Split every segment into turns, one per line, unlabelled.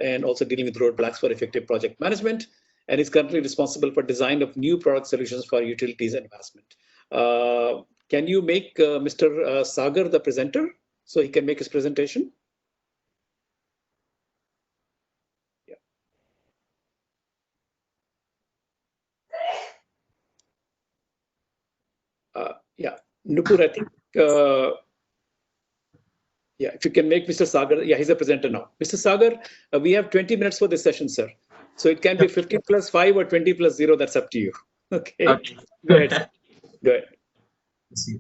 and also dealing with roadblocks for effective project management. And is currently responsible for design of new product solutions for utilities and investment. Can you make Mr. Sagar the presenter so he can make his presentation? Yeah, Nupur, I think, yeah, if you can make Mr. Sagar, yeah, he's a presenter now. Mr. Sagar, we have 20 minutes for this session, sir. So it can be 15 plus 5 or 20 plus 0, that's up to you. Okay,
okay.
Go ahead. Go ahead.
See.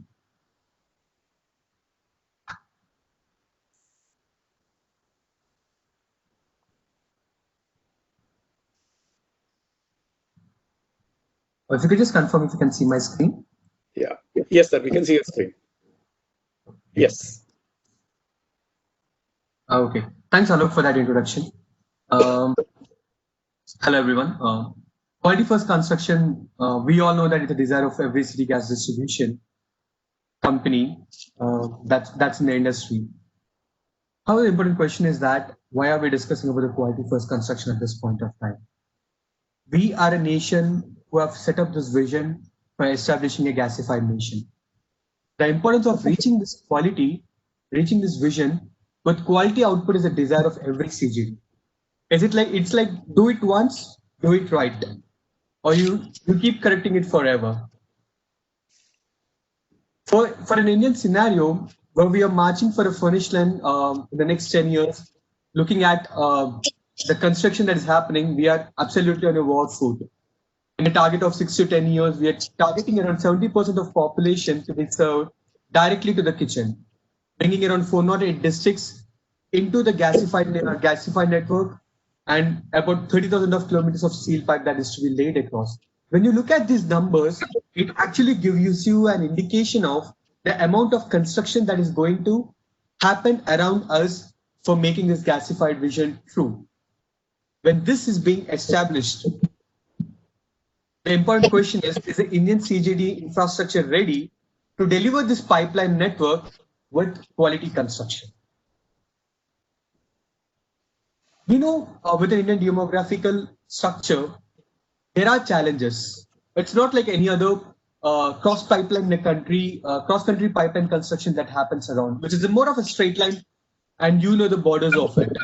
If you could just confirm if you can see my screen.
Yeah. Yes, sir. We can see your screen. Yes.
Okay. Thanks, Alok, for that introduction. Hello, everyone. Quality first construction, we all know that it's a desire of every city gas distribution company that's in the industry. However, the important question is that why are we discussing about the quality first construction at this point of time? We are a nation who have set up this vision for establishing a gasified nation. The importance of reaching this quality, reaching this vision with quality output is a desire of every CGD. Is it like it's like do it once, do it right, or you keep correcting it forever? For an Indian scenario where we are marching for a finish line in the next 10 years, looking at the construction that is happening, we are absolutely on a war foot. In a target of 6 to 10 years, we are targeting around 70% of population to be served directly to the kitchen, bringing around 408 districts into the gasified network and about 30,000 of kilometers of steel pipe that is to be laid across. When you look at these numbers, it actually gives you an indication of the amount of construction that is going to happen around us for making this gasified vision true. When this is being established, the important question is the Indian CGD infrastructure ready to deliver this pipeline network with quality construction? We know with the Indian demographical structure, there are challenges. It's not like any other cross-country pipeline construction that happens around, which is more of a straight line, and you know the borders of it.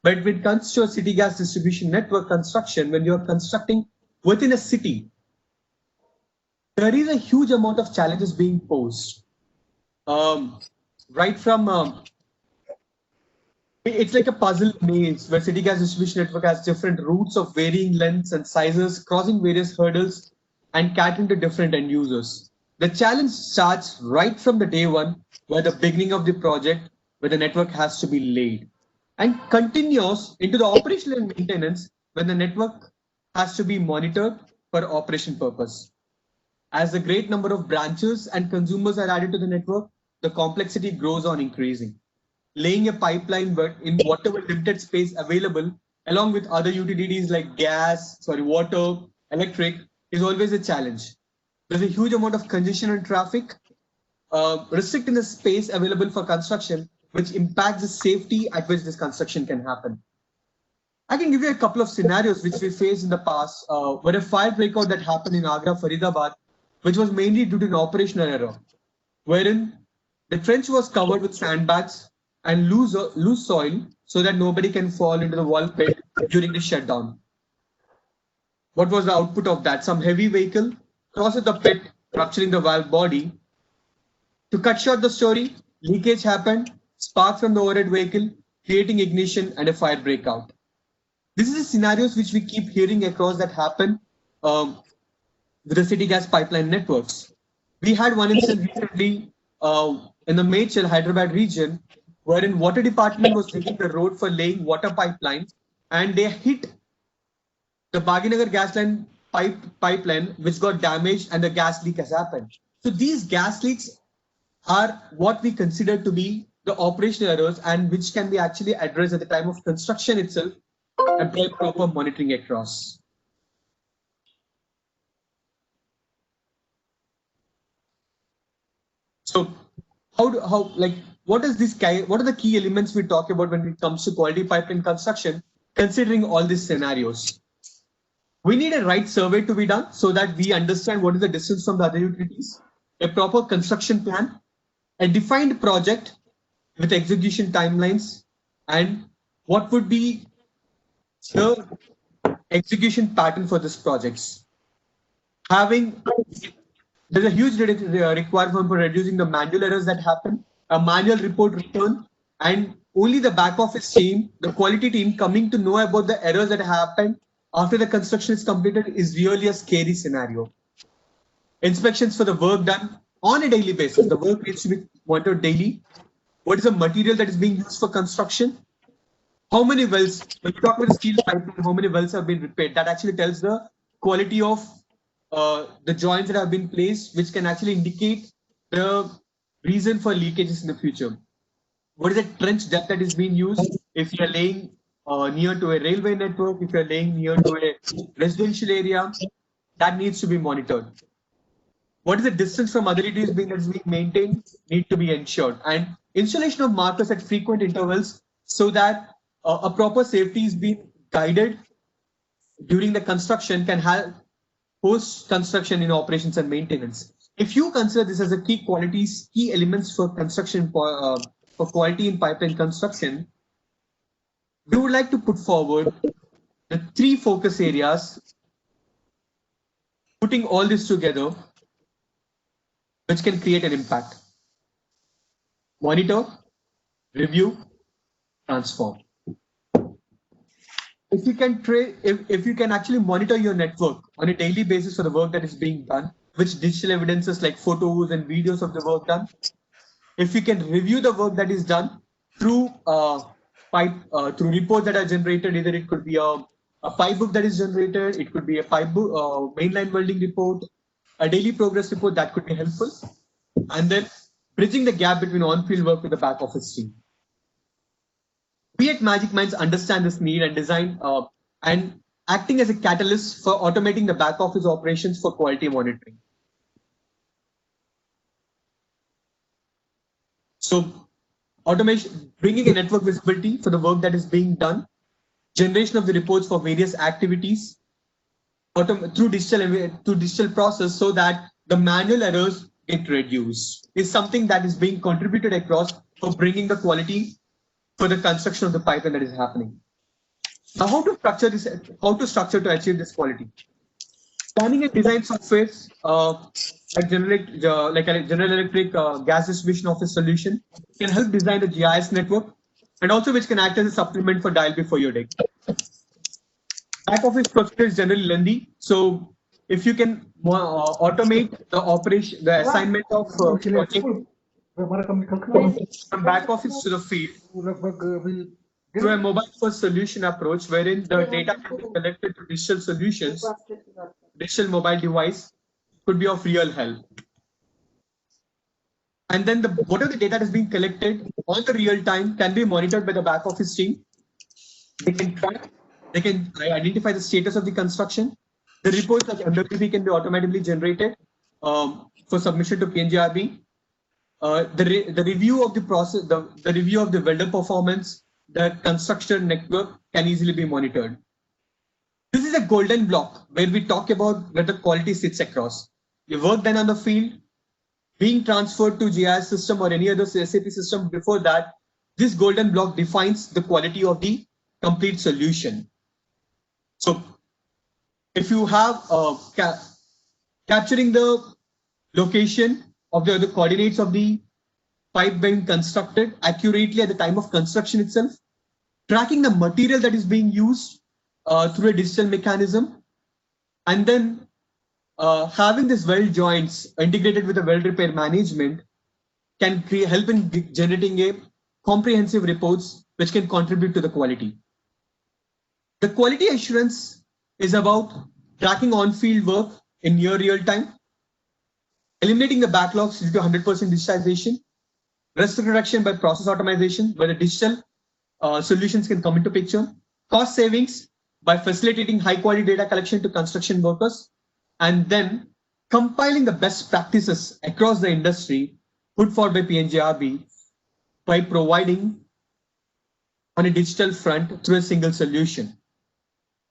But when it comes to a city gas distribution network construction, when you're constructing within a city, there is a huge amount of challenges being posed. Right from it's like a puzzle maze where city gas distribution network has different routes of varying lengths and sizes, crossing various hurdles and catering to different end users. The challenge starts right from the day one, where the beginning of the project, where the network has to be laid, and continues into the operational and maintenance when the network has to be monitored for operation purpose. As a great number of branches and consumers are added to the network, the complexity grows on increasing. Laying a pipeline in whatever limited space available, along with other utilities like water, electric, is always a challenge. There's a huge amount of congestion and traffic, restricting the space available for construction, which impacts the safety at which this construction can happen. I can give you a couple of scenarios which we faced in the past, where a fire breakout that happened in Agra, Faridabad, which was mainly due to an operational error, wherein the trench was covered with sandbags and loose soil so that nobody can fall into the wall pit during the shutdown. What was the output of that? Some heavy vehicle crosses the pit, rupturing the valve body. To cut short the story, leakage happened, sparks from the overhead vehicle, creating ignition and a fire breakout. This is the scenarios which we keep hearing across that happen with the city gas pipeline networks. We had one instance recently in the Mechal, Hyderabad region, wherein water department was taking the road for laying water pipelines, and they hit the Bhaginagar gas line pipeline, which got damaged, and the gas leak has happened. So these gas leaks are what we consider to be the operational errors, and which can be actually addressed at the time of construction itself and by proper monitoring across. So what are the key elements we talk about when it comes to quality pipeline construction? considering all these scenarios. We need a right survey to be done so that we understand what is the distance from the other utilities, a proper construction plan, a defined project with execution timelines, and what would be the execution pattern for these projects. There's a huge requirement for reducing the manual errors that happen, a manual report return, and only the back office team, the quality team coming to know about the errors that happened after the construction is completed is really a scary scenario. Inspections for the work done on a daily basis. The work needs to be monitored daily. What is the material that is being used for construction? How many wells, when you talk about the steel pipeline, how many wells have been repaired? That actually tells the quality of the joints that have been placed, which can actually indicate the reason for leakages in the future. What is the trench depth that is being used? If you're laying near to a railway network, if you're laying near to a residential area, that needs to be monitored. What is the distance from other utilities that's being maintained need to be ensured, and installation of markers at frequent intervals so that a proper safety is being guided during the construction can help post-construction in operations and maintenance. If you consider this as a key qualities, key elements for construction for quality in pipeline construction, we would like to put forward the 3 focus areas, putting all this together, which can create an impact. Monitor, review, transform. If you can actually monitor your network on a daily basis for the work that is being done, which digital evidences like photos and videos of the work done, if you can review the work that is done through through reports that are generated, either it could be a pipe book that is generated, it could be a pipe book, mainline welding report, a daily progress report, that could be helpful. And then bridging the gap between on-field work with the back office team. We at Magic Minds understand this need and design and acting as a catalyst for automating the back office operations for quality monitoring. So automation, bringing a network visibility for the work that is being done, generation of the reports for various activities through digital process so that the manual errors get reduced is something that is being contributed across for bringing the quality for the construction of the pipeline that is happening. Now, how to structure this? How to structure to achieve this quality? Planning and design softwares like General Electric gas distribution office solution can help design the GIS network, and also which can act as a supplement for dial before your day. Back office procedure is generally lengthy, so if you can automate the operation, the assignment of project from back office to the field through a mobile first solution approach, wherein the data can be collected through digital solutions, digital mobile device could be of real help. And then whatever the data that is being collected on the real time can be monitored by the back office team. They can track, they can identify the status of the construction. The reports like MWP can be automatically generated for submission to PNGRB. The review of the process, the review of the welder performance, the construction network can easily be monitored. This is a golden block where we talk about where the quality sits across. The work done on the field, being transferred to GIS system or any other SAP system before that, this golden block defines the quality of the complete solution. So if you have capturing the location of the coordinates of the pipe being constructed accurately at the time of construction itself, tracking the material that is being used through a digital mechanism, and then having this weld joints integrated with the weld repair management can help in generating a comprehensive reports which can contribute to the quality. The quality assurance is about tracking on-field work in near real time, eliminating the backlogs due to 100% digitization, risk reduction by process automation, where the digital solutions can come into picture, cost savings by facilitating high-quality data collection to construction workers, and then compiling the best practices across the industry put forward by PNGRB by providing on a digital front through a single solution.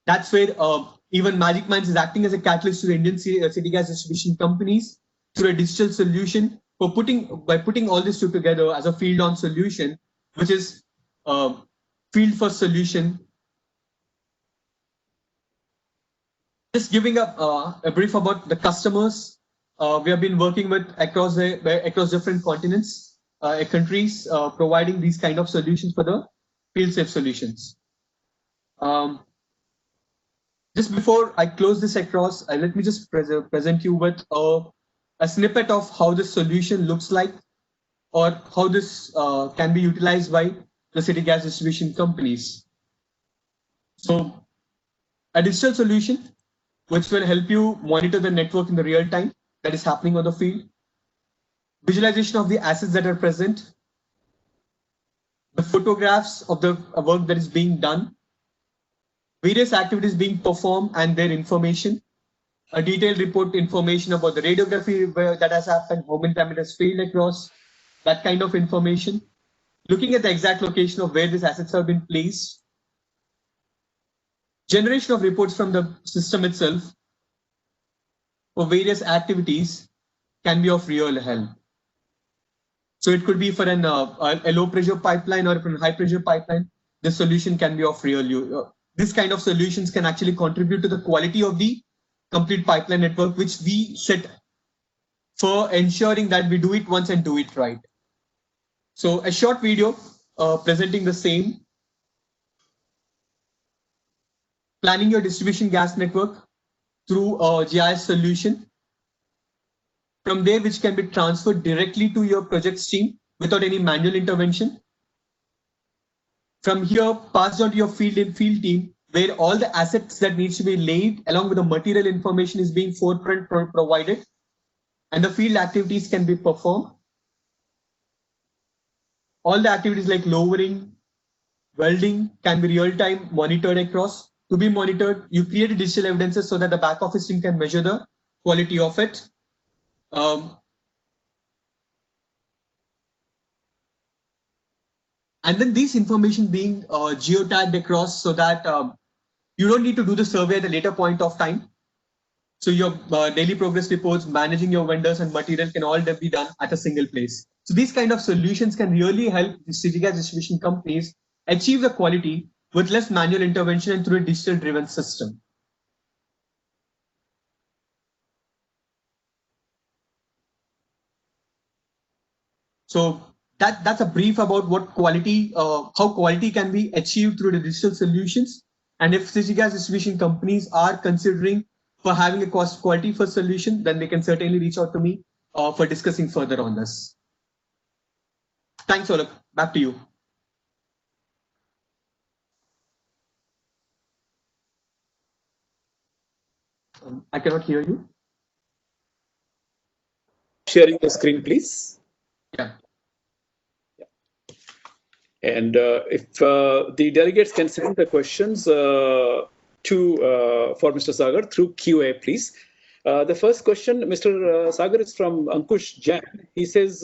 That's where even Magic Minds is acting as a catalyst to the Indian city gas distribution companies through a digital solution by putting all this together as a field-on solution, which is field-first solution. Just giving a brief about the customers we have been working with across different continents, countries, providing these kind of solutions for the field-safe solutions. Just before I close this across, let me just present you with a snippet of how this solution looks like, or how this can be utilized by the city gas distribution companies. So a digital solution which will help you monitor the network in the real time that is happening on the field, visualization of the assets that are present, the photographs of the work that is being done, various activities being performed and their information, a detailed report information about the radiography that has happened, how many times it has failed across, that kind of information, looking at the exact location of where these assets have been placed, generation of reports from the system itself for various activities can be of real help. So it could be for a low pressure pipeline or for a high pressure pipeline, the solution can be of real use. This kind of solutions can actually contribute to the quality of the complete pipeline network, which we set for ensuring that we do it once and do it right. So a short video presenting the same. Planning your distribution gas network through a GIS solution. From there, which can be transferred directly to your project stream without any manual intervention. From here, passed on to your field team, where all the assets that needs to be laid along with the material information is being forefront provided, and the field activities can be performed. All the activities like lowering, welding can be real-time monitored across. To be monitored, you create digital evidences so that the back office team can measure the quality of it. And then this information being geotagged across so that you don't need to do the survey at a later point of time. So your daily progress reports, managing your vendors and material can all be done at a single place. So these kind of solutions can really help the city gas distribution companies achieve the quality with less manual intervention and through a digital driven system. So that's a brief about what quality, how quality can be achieved through the digital solutions. And if city gas distribution companies are considering for having a cost quality first solution, then they can certainly reach out to me for discussing further on this. Thanks, Olaf. Back to you. I cannot hear you.
Sharing the screen, please.
Yeah.
And if the delegates can send the questions for Mr. Sagar through QA, please. The first question, Mr. Sagar, is from Ankush Jain. He says,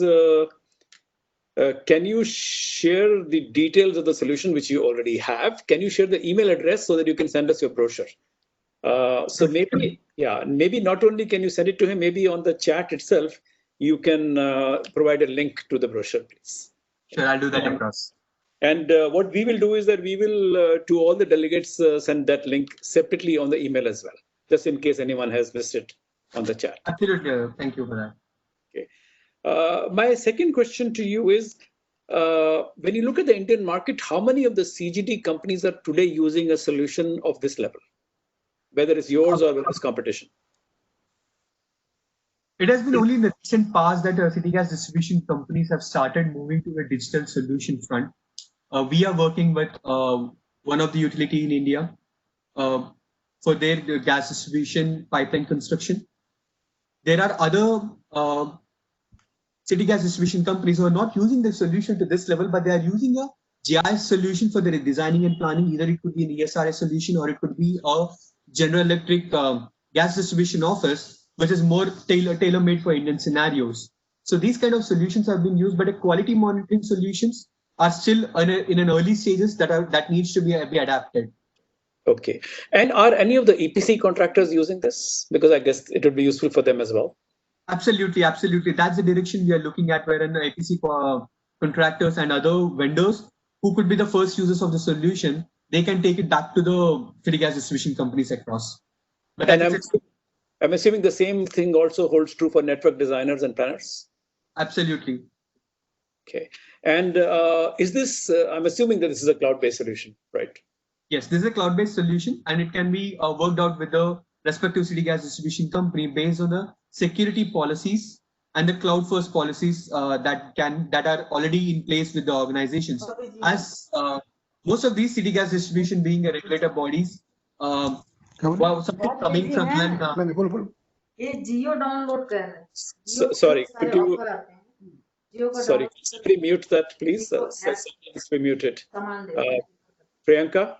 can you share the details of the solution which you already have? Can you share the email address so that you can send us your brochure? So maybe, yeah, maybe not only can you send it to him, maybe on the chat itself, you can provide a link to the brochure, please.
Sure, I'll do that across.
And what we will do is that we will, to all the delegates, send that link separately on the email as well, just in case anyone has missed it on the chat.
Absolutely. Thank you for that.
Okay. My second question to you is, when you look at the Indian market, how many of the CGD companies are today using a solution of this level, whether it's yours or whether it's competition?
It has been only in the recent past that city gas distribution companies have started moving to a digital solution front. We are working with one of the utility in India for their gas distribution pipeline construction. There are other city gas distribution companies who are not using the solution to this level, but they are using a GIS solution for their designing and planning. Either it could be an ESRS solution or it could be a General Electric gas distribution office, which is more tailor-made for Indian scenarios. So these kind of solutions have been used, but a quality monitoring solutions are still in an early stages that needs to be adapted.
Okay. And are any of the EPC contractors using this? Because I guess it would be useful for them as well.
Absolutely, absolutely. That's the direction we are looking at, wherein EPC contractors and other vendors who could be the first users of the solution, they can take it back to the city gas distribution companies across. But
and I'm assuming the same thing also holds true for network designers and planners?
Absolutely.
Okay. And is this, I'm assuming that this is a cloud-based solution, right?
Yes, this is a cloud-based solution, and it can be worked out with the respective city gas distribution company based on the security policies and the cloud-first policies that are already in place with the organizations. As most of these city gas distribution being a regulator bodies, something coming from
sorry, could you simply mute that, please? We mute it. Priyanka,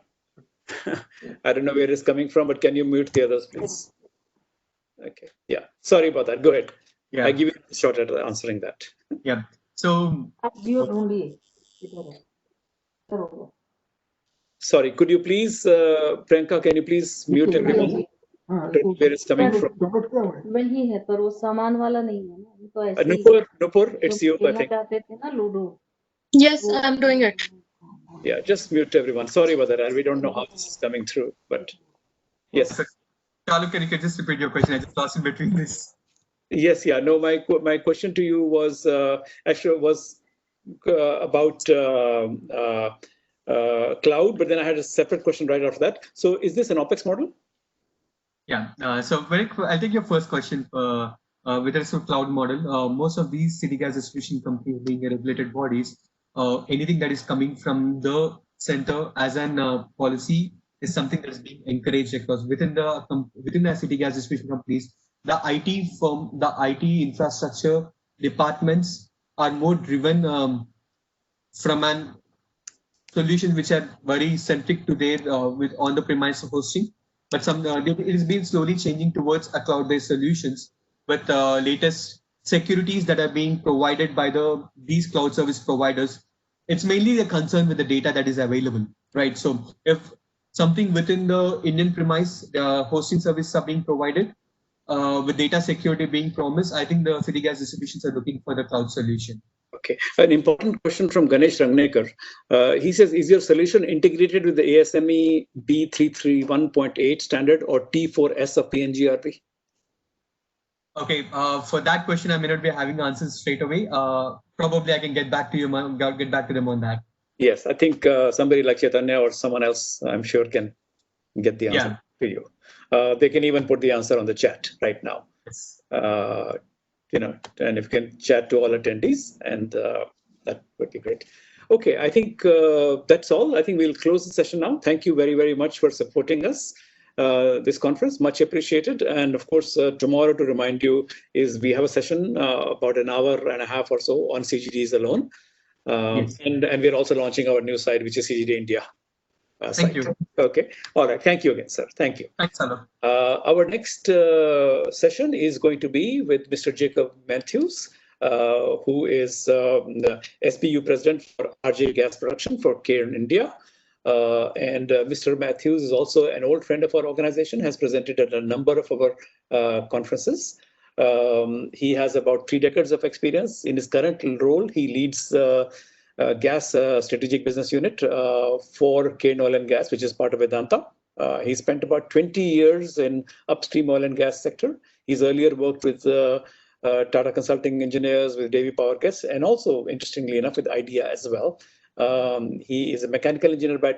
I don't know where it's coming from, but can you mute the others, please? Okay. Yeah. Sorry about that. Go ahead. Yeah. I give you a shot at answering that.
Yeah. So.
Sorry. Could you please, Priyanka, can you please mute everyone? Where it's coming from?
वही है पर वो सामान वाला नहीं है ना तो ऐसे
Nupur, it's you, I think.
Yes, I'm doing it.
Yeah, just mute everyone. Sorry about that. We don't know how this is coming through, but yes.
Chalu, can you just repeat your question? I just lost in between this.
Yes, yeah. No, my question to you was actually about cloud, but then I had a separate question right after that. So, is this an OpEx model?
Yeah. So, I'll take your first question. With respect to cloud model, most of these city gas distribution companies being regulated bodies, anything that is coming from the center as an policy is something that is being encouraged across within the city gas distribution companies. The IT infrastructure departments are more driven from an solutions which are very centric to their with on the premise of hosting, but it is been slowly changing towards a cloud-based solutions with latest securities that are being provided by these cloud service providers. It's mainly the concern with the data that is available, right? So if something within the Indian premise, the hosting services are being provided with data security being promised, I think the city gas distributions are looking for the cloud solution.
Okay, an important question from Ganesh Rangnekar. He says, is your solution integrated with the ASME B331.8 standard or T4S of PNGRB?
Okay, for that question, I may not be having answers straight away. Probably I can get back to you, get back to them on that.
Yes, I think somebody like Chaitanya or someone else, I'm sure, can get the answer to you. They can even put the answer on the chat right now.
Yes.
And if you can chat to all attendees, and that would be great. Okay, I think that's all. I think we'll close the session now. Thank you very, very much for supporting us. This conference, much appreciated. And of course, tomorrow, to remind you, is we have a session about an hour and a half or so on CGDs alone. Yes. And we're also launching our new site, which is CGD India.
Thank you.
Okay. All right. Thank you again, sir. Thank you.
Thanks, Alok.
Our next session is going to be with Mr. Jacob Matthews, who is the SBU president for RJ Gas Production for Cairn India. And Mr. Matthews is also an old friend of our organization, has presented at a number of our conferences. He has about 3 decades of experience. In his current role, he leads gas strategic business unit for Cairn Oil and Gas, which is part of Vedanta. He spent about 20 years in upstream oil and gas sector. He's earlier worked with Tata Consulting Engineers, with Davy Power Gas, and also, interestingly enough, with IDEA as well. He is a mechanical engineer by